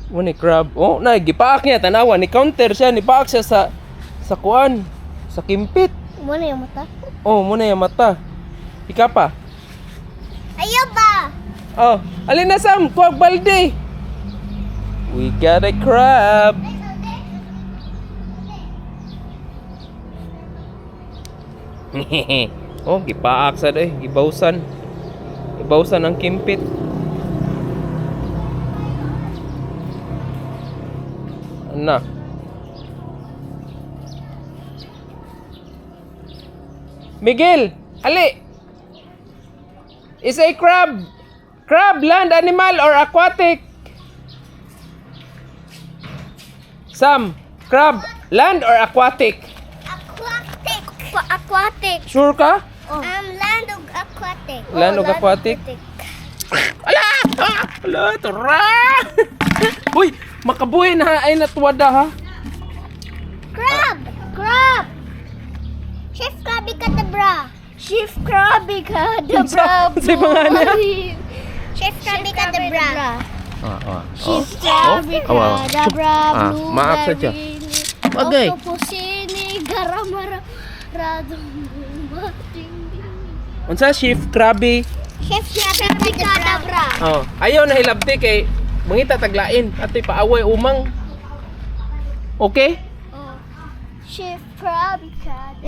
Mo ni crab. Oh, na gipaak niya tanawa ni counter siya, ni paak siya sa kuan, sa kimpit. Muna yung mata. Oh, muna yung mata. Ika pa. Ayaw ba? Oh, alin na Sam, kuwag balde. We got a crab. Oh, gipaak sa doy, gibawsan. Gibawsan ang kimpit. Na. Miguel, ali. Is a crab land animal or aquatic? Sam, crab land or aquatic? Aquatic. Aquatic. Sure ka? Land of aquatic. Land of aquatic? Ala! Ala, tara! Uy, makabuhay na ay natuwada ha. Crab! Crab! Chef Krabby Kadabra! Chef Krabby Kadabra! Sa pangalan? Chef Krabby Kadabra! Chef Krabby Kadabra! Maap sa siya. Bagay. Octopusini Garamara Radong Bumating. Unsa Chef Krabby? Chef Krabby Kadabra! Oh, ayaw na hilabti kay mangita taglain atoy paaway umang. Okay? Chef Krabby Kadabra!